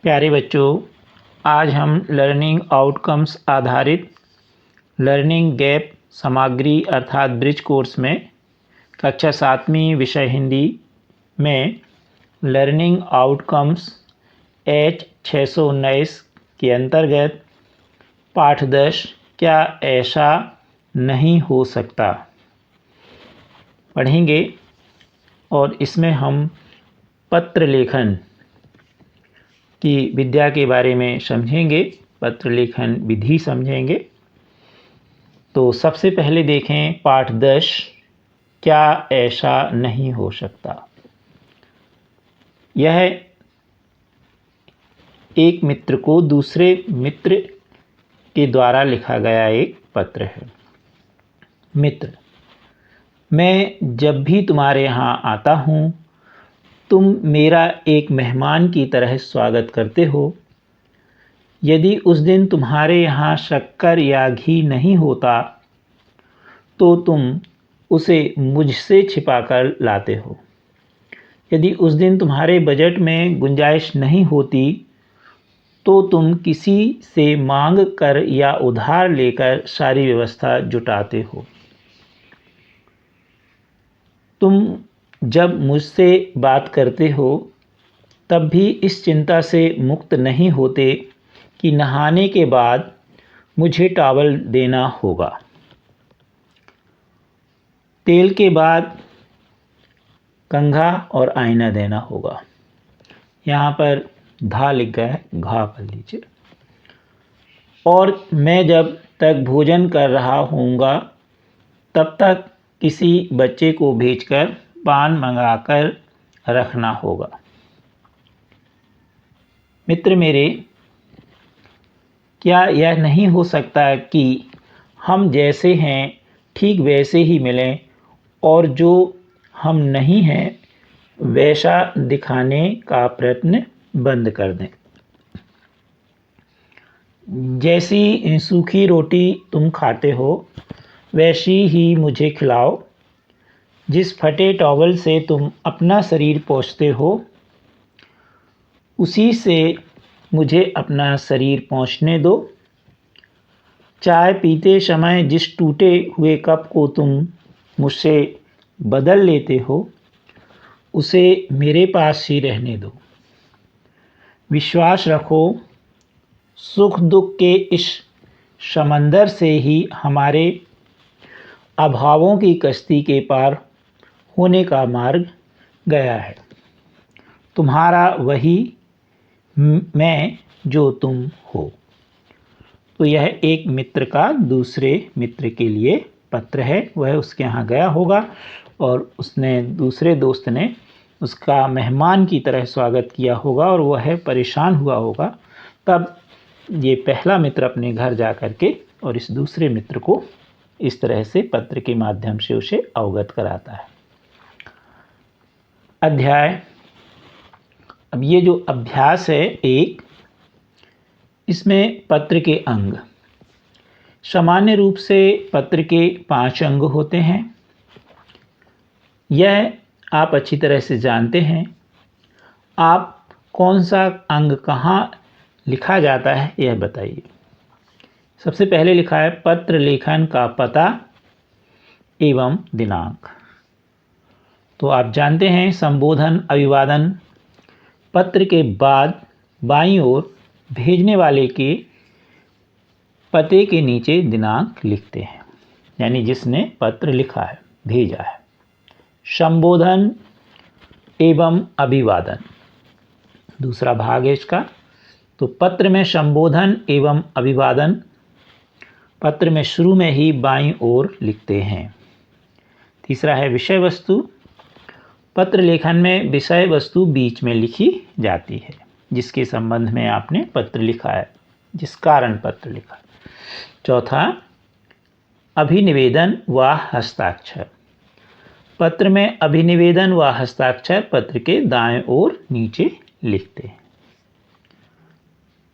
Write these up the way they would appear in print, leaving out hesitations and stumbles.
प्यारे बच्चों, आज हम लर्निंग आउटकम्स आधारित लर्निंग गैप सामग्री अर्थात ब्रिज कोर्स में कक्षा 7वीं विषय हिंदी में लर्निंग आउटकम्स H 619 के अंतर्गत पाठ 10 क्या ऐसा नहीं हो सकता पढ़ेंगे और इसमें हम पत्र लेखन की विद्या के बारे में समझेंगे, पत्र लेखन विधि समझेंगे। तो सबसे पहले देखें पाठ 10 क्या ऐसा नहीं हो सकता। यह एक मित्र को दूसरे मित्र के द्वारा लिखा गया एक पत्र है। मित्र, मैं जब भी तुम्हारे यहाँ आता हूँ तुम मेरा एक मेहमान की तरह स्वागत करते हो। यदि उस दिन तुम्हारे यहाँ शक्कर या घी नहीं होता तो तुम उसे मुझसे छिपाकर लाते हो। यदि उस दिन तुम्हारे बजट में गुंजाइश नहीं होती तो तुम किसी से मांग कर या उधार लेकर सारी व्यवस्था जुटाते हो। तुम जब मुझसे बात करते हो तब भी इस चिंता से मुक्त नहीं होते कि नहाने के बाद मुझे टॉवल देना होगा। तेल के बाद कंघा और आईना देना होगा। यहाँ पर धा लिख गया है, घा कर लीजिए। और मैं जब तक भोजन कर रहा होऊंगा तब तक किसी बच्चे को भेजकर पान मंगाकर रखना होगा। मित्र मेरे, क्या यह नहीं हो सकता कि हम जैसे हैं ठीक वैसे ही मिलें और जो हम नहीं हैं वैसा दिखाने का प्रयत्न बंद कर दें। जैसी सूखी रोटी तुम खाते हो वैसी ही मुझे खिलाओ। जिस फटे टॉवल से तुम अपना शरीर पोंछते हो उसी से मुझे अपना शरीर पोंछने दो। चाय पीते समय जिस टूटे हुए कप को तुम मुझसे बदल लेते हो उसे मेरे पास ही रहने दो। विश्वास रखो, सुख दुख के इस समंदर से ही हमारे अभावों की कश्ती के पार होने का मार्ग गया है। तुम्हारा वही मैं जो तुम हो। तो यह एक मित्र का दूसरे मित्र के लिए पत्र है। वह उसके यहाँ गया होगा और उसने दूसरे दोस्त ने उसका मेहमान की तरह स्वागत किया होगा और वह परेशान हुआ होगा। तब ये पहला मित्र अपने घर जा कर के और इस दूसरे मित्र को इस तरह से पत्र के माध्यम से उसे अवगत कराता है। अध्याय। अब ये जो अभ्यास है एक, इसमें पत्र के अंग। सामान्य रूप से पत्र के 5 अंग होते हैं। यह आप अच्छी तरह से जानते हैं। आप कौन सा अंग कहाँ लिखा जाता है यह बताइए। सबसे पहले लिखा है पत्र लेखन का पता एवं दिनांक। तो आप जानते हैं संबोधन अभिवादन पत्र के बाद बाईं ओर भेजने वाले के पते के नीचे दिनांक लिखते हैं, यानी जिसने पत्र लिखा है भेजा है। संबोधन एवं अभिवादन दूसरा भाग है इसका। तो पत्र में संबोधन एवं अभिवादन पत्र में शुरू में ही बाईं ओर लिखते हैं। तीसरा है विषय वस्तु। पत्र लेखन में विषय वस्तु बीच में लिखी जाती है, जिसके संबंध में आपने पत्र लिखा है, जिस कारण पत्र लिखा। चौथा अभिनिवेदन व हस्ताक्षर। पत्र में अभिनिवेदन व हस्ताक्षर पत्र के दाएं ओर नीचे लिखते हैं।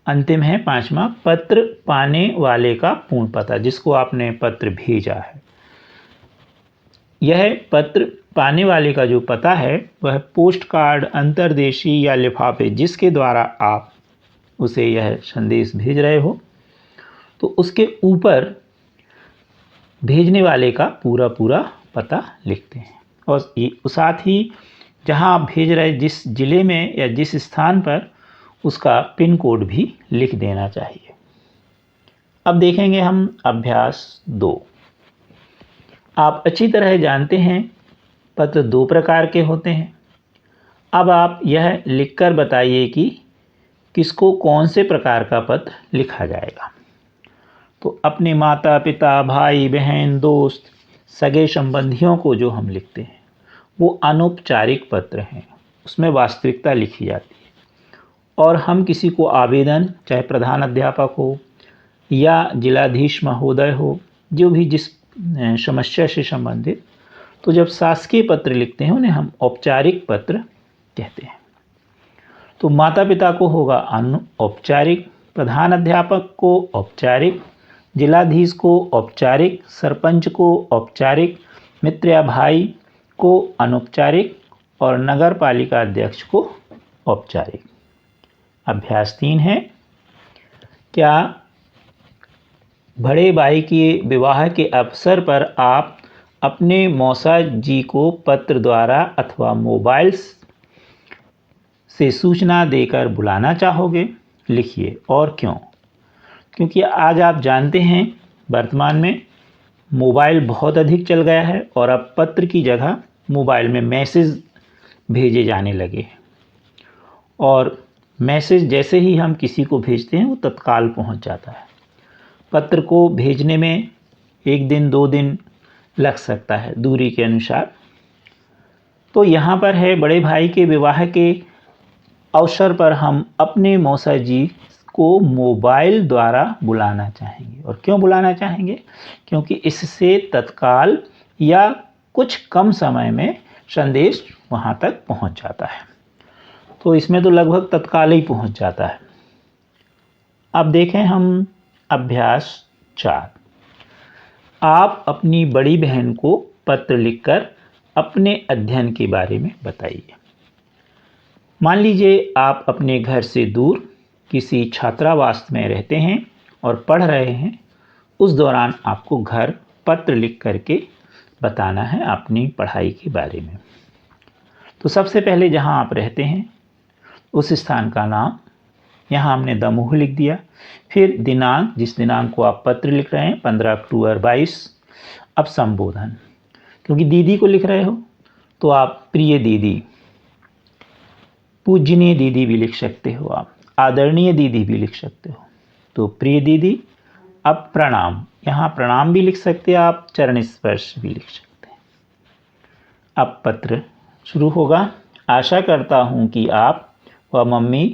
अंतिम है 5वां पत्र पाने वाले का पूर्ण पता, जिसको आपने पत्र भेजा है। यह पत्र पाने वाले का जो पता है वह पोस्ट कार्ड, अंतर्देशीय या लिफाफे जिसके द्वारा आप उसे यह संदेश भेज रहे हो तो उसके ऊपर भेजने वाले का पूरा पूरा पता लिखते हैं और साथ ही जहां आप भेज रहे जिस ज़िले में या जिस स्थान पर उसका पिन कोड भी लिख देना चाहिए। अब देखेंगे हम अभ्यास 2। आप अच्छी तरह जानते हैं पत्र 2 प्रकार के होते हैं। अब आप यह लिखकर बताइए कि किसको कौन से प्रकार का पत्र लिखा जाएगा। तो अपने माता पिता, भाई बहन, दोस्त, सगे संबंधियों को जो हम लिखते हैं वो अनौपचारिक पत्र हैं, उसमें वास्तविकता लिखी जाती है। और हम किसी को आवेदन, चाहे प्रधान अध्यापक हो या जिलाधीश महोदय हो, जो भी जिस समस्या से संबंधित, तो जब शासकीय पत्र लिखते हैं उन्हें हम औपचारिक पत्र कहते हैं। तो माता पिता को होगा अनौपचारिक, प्रधान अध्यापक को औपचारिक, जिलाधीश को औपचारिक, सरपंच को औपचारिक, मित्र या भाई को अनौपचारिक और नगर पालिका अध्यक्ष को औपचारिक। अभ्यास 3 है, क्या बड़े भाई के विवाह के अवसर पर आप अपने मौसा जी को पत्र द्वारा अथवा मोबाइल से सूचना देकर बुलाना चाहोगे? लिखिए और क्यों। क्योंकि आज आप जानते हैं वर्तमान में मोबाइल बहुत अधिक चल गया है और अब पत्र की जगह मोबाइल में मैसेज भेजे जाने लगे हैं और मैसेज जैसे ही हम किसी को भेजते हैं वो तत्काल पहुंच जाता है। पत्र को भेजने में 1 दिन 2 दिन लग सकता है दूरी के अनुसार। तो यहाँ पर है बड़े भाई के विवाह के अवसर पर हम अपने मौसा जी को मोबाइल द्वारा बुलाना चाहेंगे। और क्यों बुलाना चाहेंगे? क्योंकि इससे तत्काल या कुछ कम समय में संदेश वहाँ तक पहुँच जाता है। तो इसमें तो लगभग तत्काल ही पहुँच जाता है। अब देखें हम अभ्यास 4। आप अपनी बड़ी बहन को पत्र लिखकर अपने अध्ययन के बारे में बताइए। मान लीजिए आप अपने घर से दूर किसी छात्रावास में रहते हैं और पढ़ रहे हैं। उस दौरान आपको घर पत्र लिख करके बताना है अपनी पढ़ाई के बारे में। तो सबसे पहले जहां आप रहते हैं उस स्थान का नाम, यहाँ हमने दमोह लिख दिया। फिर दिनांक, जिस दिनांक को आप पत्र लिख रहे हैं 15 अक्टूबर 22। अब संबोधन, क्योंकि दीदी को लिख रहे हो तो आप प्रिय दीदी, पूजनीय दीदी भी लिख सकते हो, आप आदरणीय दीदी भी लिख सकते हो। तो प्रिय दीदी। अब प्रणाम, यहाँ प्रणाम भी लिख सकते हैं आप, चरण स्पर्श भी लिख सकते हैं। अब पत्र शुरू होगा। आशा करता हूँ कि आप व मम्मी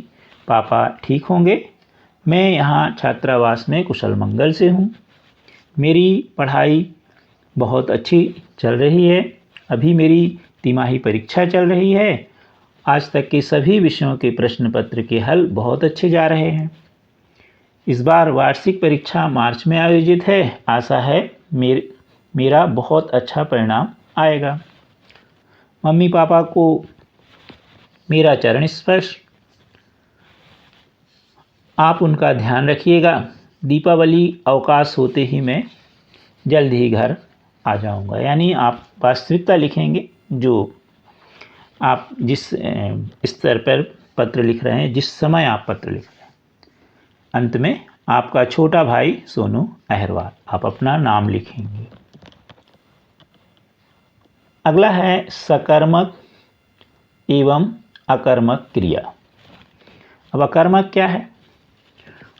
पापा ठीक होंगे। मैं यहाँ छात्रावास में कुशल मंगल से हूँ। मेरी पढ़ाई बहुत अच्छी चल रही है। अभी मेरी तिमाही परीक्षा चल रही है। आज तक के सभी विषयों के प्रश्न पत्र के हल बहुत अच्छे जा रहे हैं। इस बार वार्षिक परीक्षा मार्च में आयोजित है। आशा है मेरा बहुत अच्छा परिणाम आएगा। मम्मी पापा को मेरा चरण स्पर्श। आप उनका ध्यान रखिएगा। दीपावली अवकाश होते ही मैं जल्द ही घर आ जाऊंगा। यानी आप वास्तविकता लिखेंगे, जो आप जिस स्तर पर पत्र लिख रहे हैं, जिस समय आप पत्र लिख रहे हैं। अंत में आपका छोटा भाई सोनू अहरवाल, आप अपना नाम लिखेंगे। अगला है सकर्मक एवं अकर्मक क्रिया। अब अकर्मक क्या है?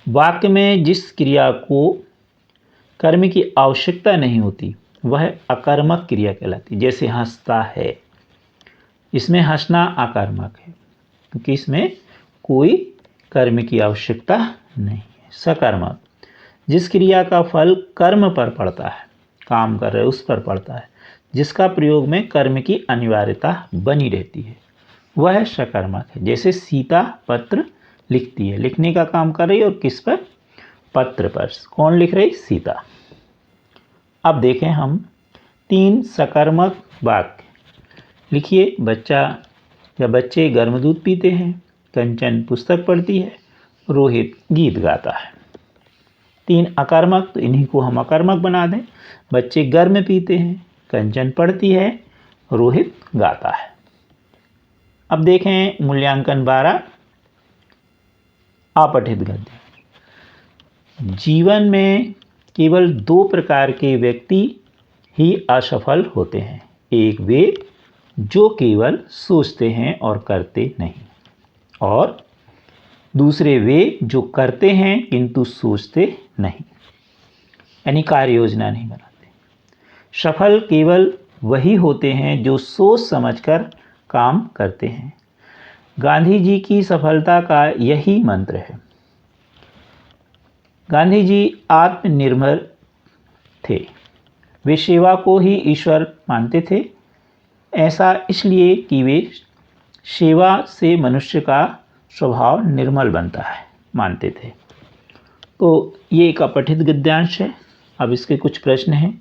वाक्य में जिस क्रिया को कर्म की आवश्यकता नहीं होती वह अकर्मक क्रिया कहलाती है। जैसे हंसता है, इसमें हंसना अकर्मक है क्योंकि इसमें कोई कर्म की आवश्यकता नहीं है। सकर्मक, जिस क्रिया का फल कर्म पर पड़ता है, काम कर रहे उस पर पड़ता है, जिसका प्रयोग में कर्म की अनिवार्यता बनी रहती है, वह सकर्मक है। जैसे सीता पत्र लिखती है, लिखने का काम कर रही है और किस पर? पत्र पर। कौन लिख रही? सीता। अब देखें हम 3 सकर्मक वाक्य। लिखिए। बच्चा या बच्चे गर्म दूध पीते हैं, कंचन पुस्तक पढ़ती है, रोहित गीत गाता है। 3 अकर्मक, तो इन्हीं को हम अकर्मक बना दें। बच्चे गर्म पीते हैं, कंचन पढ़ती है, रोहित गाता है। अब देखें मूल्यांकन 12 अपठित गद्य। जीवन में केवल 2 प्रकार के व्यक्ति ही असफल होते हैं। एक वे जो केवल सोचते हैं और करते नहीं, और दूसरे वे जो करते हैं किंतु सोचते नहीं, यानी कार्य योजना नहीं बनाते। सफल केवल वही होते हैं जो सोच समझकर काम करते हैं। गांधी जी की सफलता का यही मंत्र है। गांधी जी आत्मनिर्भर थे। वे सेवा को ही ईश्वर मानते थे। ऐसा इसलिए कि वे सेवा से मनुष्य का स्वभाव निर्मल बनता है मानते थे। तो ये एक अपठित गद्यांश है। अब इसके कुछ प्रश्न हैं।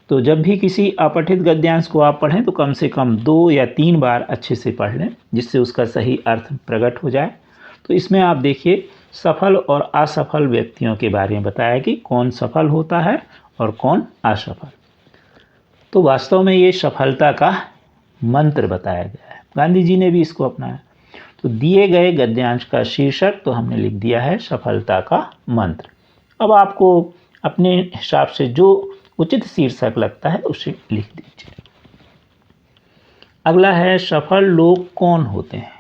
तो जब भी किसी अपठित गद्यांश को आप पढ़ें तो कम से कम 2 या 3 बार अच्छे से पढ़ लें, जिससे उसका सही अर्थ प्रकट हो जाए। तो इसमें आप देखिए सफल और असफल व्यक्तियों के बारे में बताया कि कौन सफल होता है और कौन असफल। तो वास्तव में ये सफलता का मंत्र बताया गया है। गांधी जी ने भी इसको अपनाया। तो दिए गए गद्यांश का शीर्षक तो हमने लिख दिया है सफलता का मंत्र। अब आपको अपने हिसाब से जो उचित शीर्षक लगता है उसे लिख दीजिए। अगला है सफल लोग कौन होते हैं।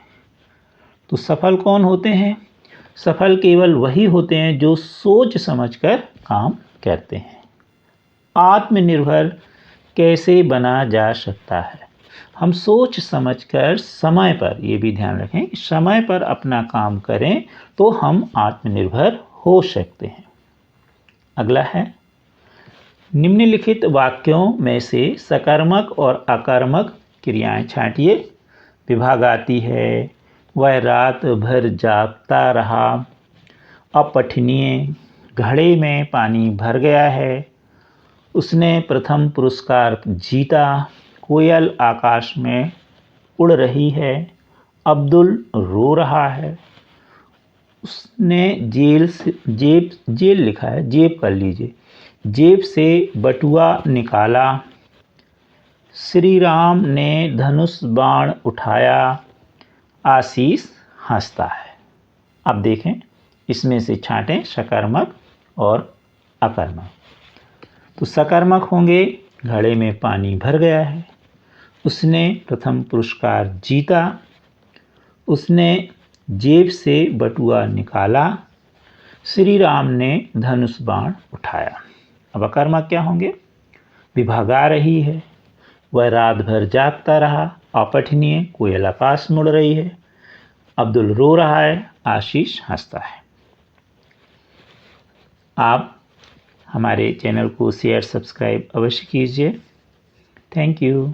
तो सफल कौन होते हैं? सफल केवल वही होते हैं जो सोच समझकर काम करते हैं। आत्मनिर्भर कैसे बना जा सकता है? हम सोच समझकर समय पर, ये भी ध्यान रखें, समय पर अपना काम करें तो हम आत्मनिर्भर हो सकते हैं। अगला है निम्नलिखित वाक्यों में से सकर्मक और अकर्मक क्रियाएं छांटिए। विभागाती है, वह रात भर जागता रहा, अपठनीय, घड़े में पानी भर गया है, उसने प्रथम पुरस्कार जीता, कोयल आकाश में उड़ रही है, अब्दुल रो रहा है, उसने जेब लिखा है, जेब कर लीजिए, जेब से बटुआ निकाला, श्री राम ने धनुष बाण उठाया, आशीष हंसता है। अब देखें इसमें से छांटें सकर्मक और अकर्मक। तो सकर्मक होंगे घड़े में पानी भर गया है, उसने प्रथम पुरस्कार जीता, उसने जेब से बटुआ निकाला, श्री राम ने धनुष बाण उठाया। अब अकर्मक क्या होंगे? विभागा रही है, वह रात भर जागता रहा, अपठनीय, कोयल आकाश में उड़ रही है, अब्दुल रो रहा है, आशीष हंसता है। आप हमारे चैनल को शेयर सब्सक्राइब अवश्य कीजिए। Thank you.